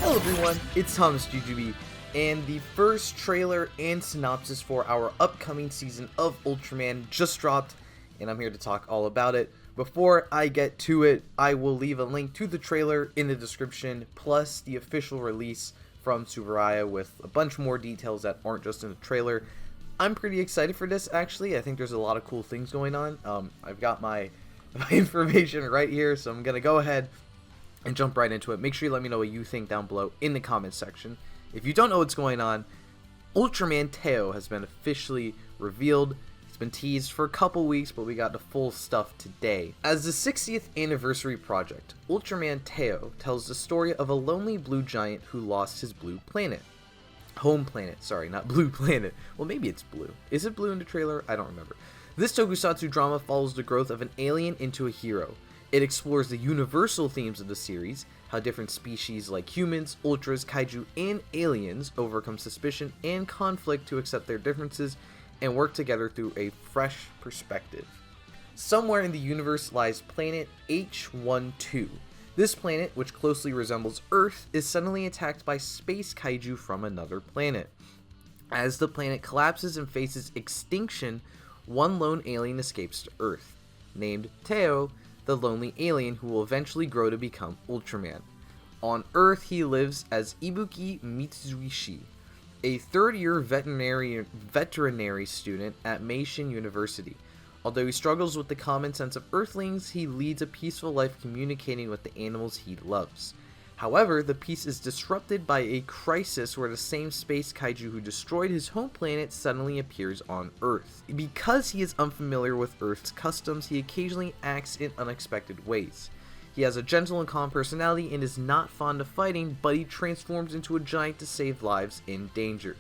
Hello everyone, it's thomasjujube, and the first trailer and synopsis for our upcoming season of Ultraman just dropped, and I'm here to talk all about it. Before I get to it, I will leave a link to the trailer in the description, plus the official release from Tsuburaya with a bunch more details that aren't just in the trailer. I'm pretty excited for this, actually. I think there's a lot of cool things going on. I've got my information right here, so I'm gonna go ahead and jump right into it. Make sure you let me know what you think down below in the comments section. If you don't know what's going on, Ultraman Teo has been officially revealed. It's been teased for a couple weeks, but we got the full stuff today. As the 60th anniversary project, Ultraman Teo tells the story of a lonely blue giant who lost his blue planet. Home planet, sorry, not blue planet. Well, maybe it's blue. Is it blue in the trailer? I don't remember. This tokusatsu drama follows the growth of an alien into a hero. It explores the universal themes of the series, how different species like humans, ultras, kaiju, and aliens overcome suspicion and conflict to accept their differences and work together through a fresh perspective. Somewhere in the universe lies planet H12. This planet, which closely resembles Earth, is suddenly attacked by space kaiju from another planet. As the planet collapses and faces extinction, one lone alien escapes to Earth, named Teo, the lonely alien who will eventually grow to become Ultraman. On Earth, he lives as Ibuki Mitsuishi, a third-year veterinary student at Meishin University. Although he struggles with the common sense of Earthlings, he leads a peaceful life communicating with the animals he loves. However, the peace is disrupted by a crisis where the same space kaiju who destroyed his home planet suddenly appears on Earth. Because he is unfamiliar with Earth's customs, he occasionally acts in unexpected ways. He has a gentle and calm personality and is not fond of fighting, but he transforms into a giant to save lives in danger.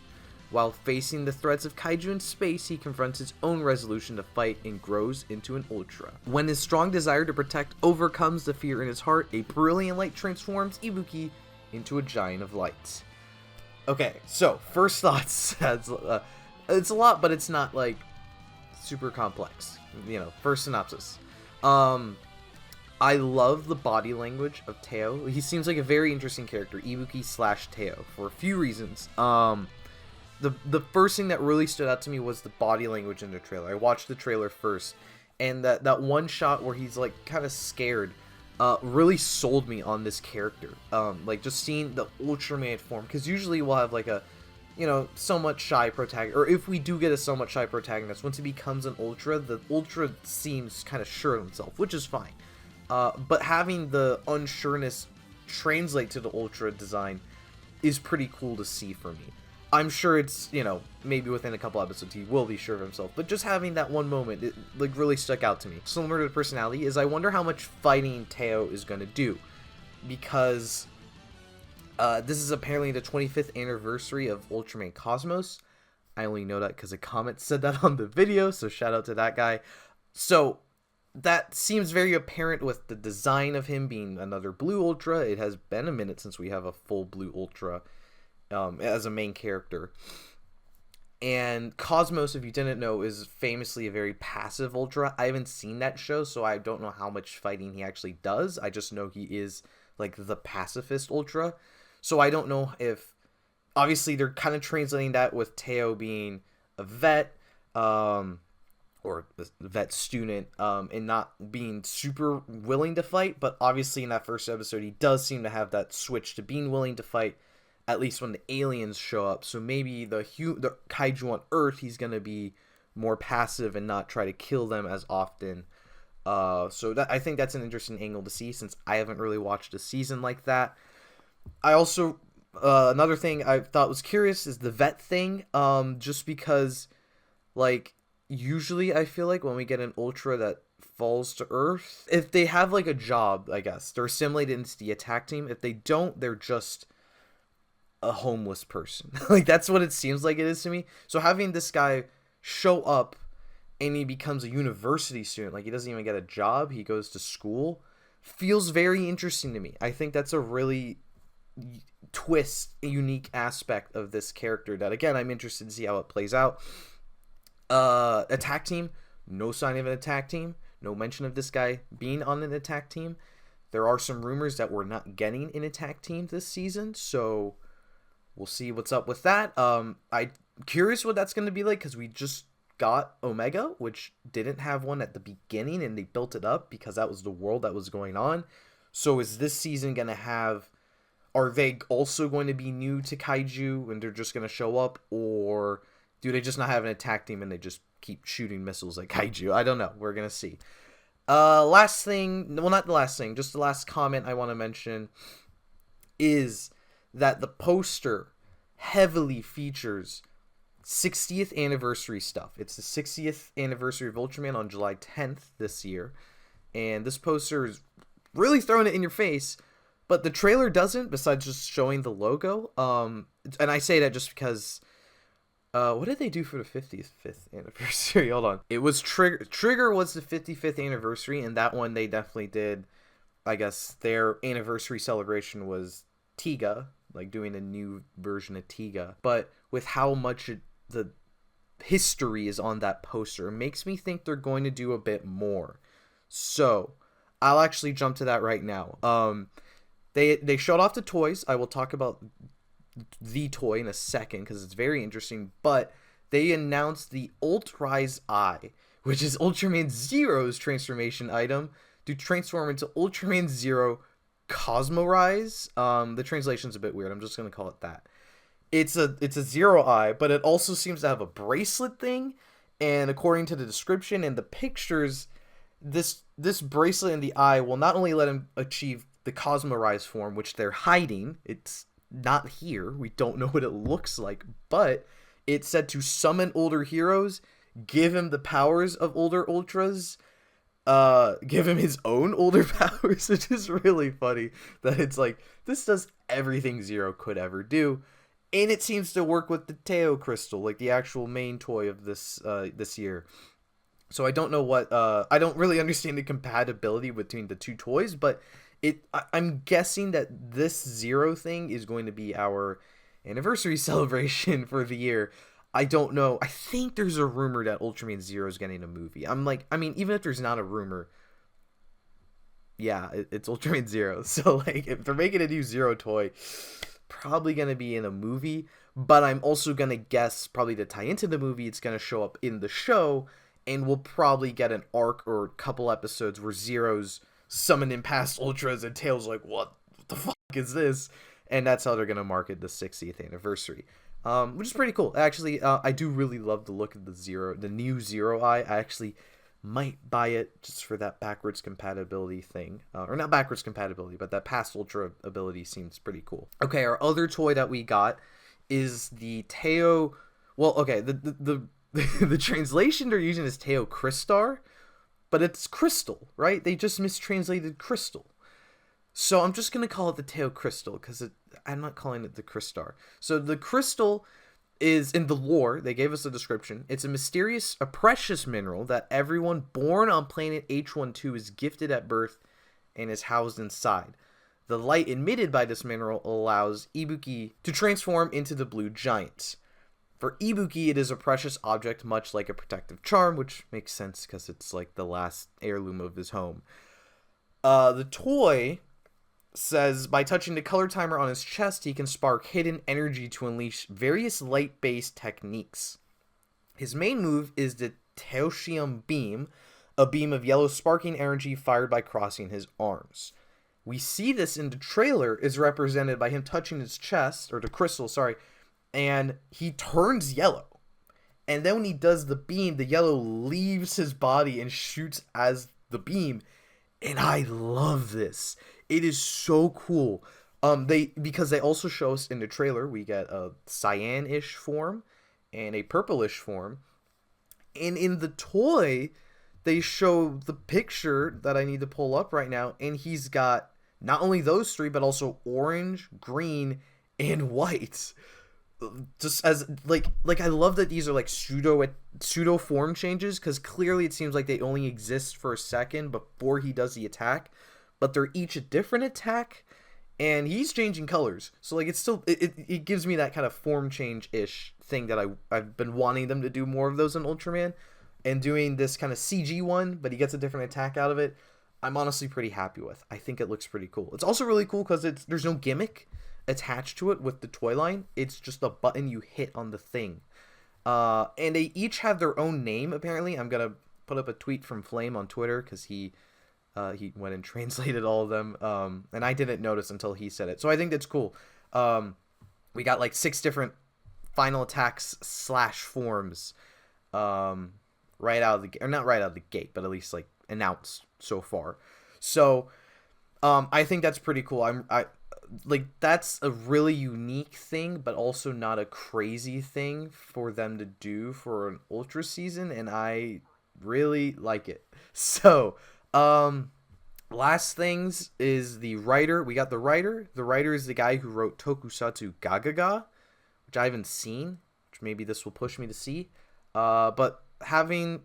While facing the threats of kaiju in space, he confronts his own resolution to fight and grows into an Ultra. When his strong desire to protect overcomes the fear in his heart, a brilliant light transforms Ibuki into a giant of light. Okay, so first thoughts. It's a lot, but it's not like super complex. First synopsis. I love the body language of Teo. He seems like a very interesting character, Ibuki/Teo, for a few reasons. The first thing that really stood out to me was the body language in the trailer. I watched the trailer first, and that one shot where he's like kind of scared really sold me on this character. Like just seeing the Ultraman form, because usually we'll have like a somewhat shy protagonist, or if we do get a somewhat shy protagonist, once he becomes an Ultra, the Ultra seems kind of sure of himself, which is fine. But having the unsureness translate to the Ultra design is pretty cool to see for me. I'm sure it's, maybe within a couple episodes he will be sure of himself, but just having that one moment, it like really stuck out to me. Similar to the personality is I wonder how much fighting Teo is going to do, because this is apparently the 25th anniversary of Ultraman Cosmos. I only know that because a comment said that on the video, so shout out to that guy. So that seems very apparent with the design of him being another blue Ultra. It has been a minute since we have a full blue Ultra as a main character. And Cosmos, if you didn't know, is famously a very passive Ultra. I haven't seen that show, so I don't know how much fighting he actually does. I just know he is like the pacifist Ultra. So I don't know if, obviously they're kind of translating that with Teo being a vet, or a vet student, and not being super willing to fight. But obviously in that first episode, he does seem to have that switch to being willing to fight, at least when the aliens show up. So maybe the kaiju on Earth, he's going to be more passive and not try to kill them as often. So I think that's an interesting angle to see, since I haven't really watched a season like that. I also, another thing I thought was curious is the vet thing, just because, like, usually I feel like when we get an Ultra that falls to Earth, if they have like a job, I guess, they're assimilated into the attack team. If they don't, they're just a homeless person. Like, that's what it seems like it is to me. So having this guy show up and he becomes a university student, like he doesn't even get a job, he goes to school, feels very interesting to me. I think that's a really unique aspect of this character that, again, I'm interested to see how it plays out. Attack team, no sign of an attack team, no mention of this guy being on an attack team. there are some rumors that we're not getting an attack team this season, so we'll see what's up with that. I'm curious what that's going to be like, because we just got Omega, which didn't have one at the beginning, and they built it up because that was the world that was going on. So is this season going to have... Are they also going to be new to Kaiju and they're just going to show up? Or do they just not have an attack team and they just keep shooting missiles like Kaiju? I don't know. We're going to see. Last thing, well, not the last thing, just the last comment I want to mention is that the poster heavily features 60th anniversary stuff. It's the 60th anniversary of Ultraman on July 10th this year. And this poster is really throwing it in your face. But the trailer doesn't, besides just showing the logo. And I say that just because... what did they do for the 55th anniversary? Hold on. It was Trigger. Trigger was the 55th anniversary, and that one they definitely did. I guess their anniversary celebration was Tiga, like doing a new version of Tiga. But with how much the history is on that poster, it makes me think they're going to do a bit more. So, I'll actually jump to that right now. They showed off the toys. I will talk about the toy in a second because it's very interesting. But they announced the Ultrise Eye, which is Ultraman Zero's transformation item to transform into Ultraman Zero Cosmorise. The translation's a bit weird. I'm just gonna call it that. It's a Zero Eye, but it also seems to have a bracelet thing. And according to the description and the pictures, this bracelet in the eye will not only let him achieve the Cosmorise form, which they're hiding. It's not here. We don't know what it looks like, but it's said to summon older heroes, give him the powers of older Ultras, give him his own older powers, which is really funny that it's like, this does everything Zero could ever do. And it seems to work with the Teo crystal, like the actual main toy of this year. So I don't know what, I don't really understand the compatibility between the two toys, but I'm guessing that this Zero thing is going to be our anniversary celebration for the year. I don't know. I think there's a rumor that Ultraman Zero is getting a movie. Even if there's not a rumor, yeah, it's Ultraman Zero. So, like, if they're making a new Zero toy, probably going to be in a movie. But I'm also going to guess, probably to tie into the movie, it's going to show up in the show. And we'll probably get an arc or a couple episodes where Zero's summoning past Ultras and Tails like, what the fuck is this? And that's how they're going to market the 60th anniversary. Which is pretty cool. Actually, I do really love the look of the new Zero Eye. I actually might buy it just for that backwards compatibility thing. Or not backwards compatibility, but that past Ultra ability seems pretty cool. Okay, our other toy that we got is the Teo... Well, okay, the translation they're using is Teo Crystar, but it's Crystal, right? They just mistranslated Crystal. So I'm just going to call it the Teo Crystal, because I'm not calling it the Crystar. So the Crystal is, in the lore, they gave us a description, it's a precious mineral that everyone born on planet H12 is gifted at birth and is housed inside. The light emitted by this mineral allows Ibuki to transform into the Blue Giant. For Ibuki, it is a precious object, much like a protective charm, which makes sense because it's like the last heirloom of his home. The toy says, by touching the color timer on his chest, he can spark hidden energy to unleash various light-based techniques. His main move is the Teoshium Beam, a beam of yellow sparking energy fired by crossing his arms. We see this in the trailer is represented by him touching his chest, or the crystal, sorry, and he turns yellow. And then when he does the beam, the yellow leaves his body and shoots as the beam. And I love this. It is so cool. Because they also show us in the trailer, we get a cyan-ish form and a purplish form. And in the toy, they show the picture that I need to pull up right now. And he's got not only those three, but also orange, green, and white. Just as like I love that these are like pseudo form changes, because clearly it seems like they only exist for a second before he does the attack, but they're each a different attack, and he's changing colors. So like it's still it gives me that kind of form change ish thing that I've been wanting them to do more of those in Ultraman, and doing this kind of CG one, but he gets a different attack out of it. I'm honestly pretty happy with. I think it looks pretty cool. It's also really cool because there's no gimmick attached to it with the toy line. It's just a button you hit on the thing. And they each have their own name, apparently. I'm going to put up a tweet from Flame on Twitter because he went and translated all of them. And I didn't notice until he said it. So I think that's cool. We got like 6 different final attacks / forms right out of the gate. Or not right out of the gate, but at least like announced so far. So I think that's pretty cool. I like, that's a really unique thing, but also not a crazy thing for them to do for an Ultra season, and I really like it. So last things is the writer. We got the writer. The writer is the guy who wrote Tokusatsu Gagaga, which I haven't seen, which maybe this will push me to see. But having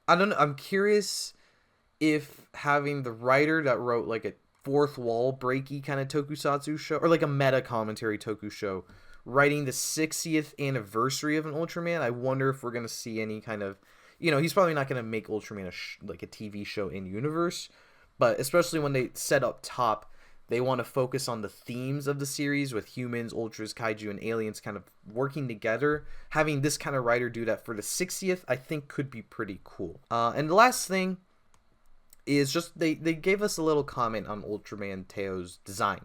I don't know, I'm curious if having the writer that wrote like a fourth wall breaky kind of tokusatsu show, or like a meta commentary toku show, writing the 60th anniversary of an Ultraman, I wonder if we're going to see any kind of, he's probably not going to make Ultraman like a TV show in universe, but especially when they set up top, they want to focus on the themes of the series with humans, ultras, kaiju, and aliens kind of working together. Having this kind of writer do that for the 60th, I think could be pretty cool. And the last thing is just they gave us a little comment on Ultraman Teo's design.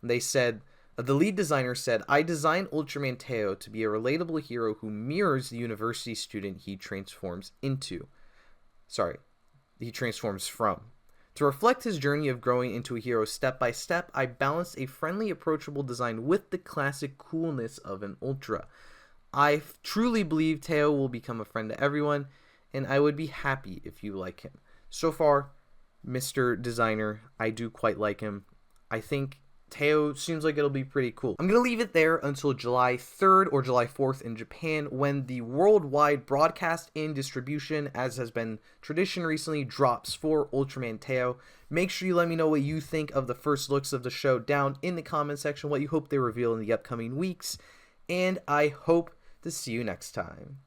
And they said, the lead designer said, "I designed Ultraman Teo to be a relatable hero who mirrors the university student he transforms from. To reflect his journey of growing into a hero step by step, I balanced a friendly, approachable design with the classic coolness of an Ultra. I truly believe Teo will become a friend to everyone, and I would be happy if you like him." So far, Mr. Designer, I do quite like him. I think Teo seems like it'll be pretty cool. I'm going to leave it there until July 3rd or July 4th in Japan, when the worldwide broadcast and distribution, as has been tradition recently, drops for Ultraman Teo. Make sure you let me know what you think of the first looks of the show down in the comment section, what you hope they reveal in the upcoming weeks, and I hope to see you next time.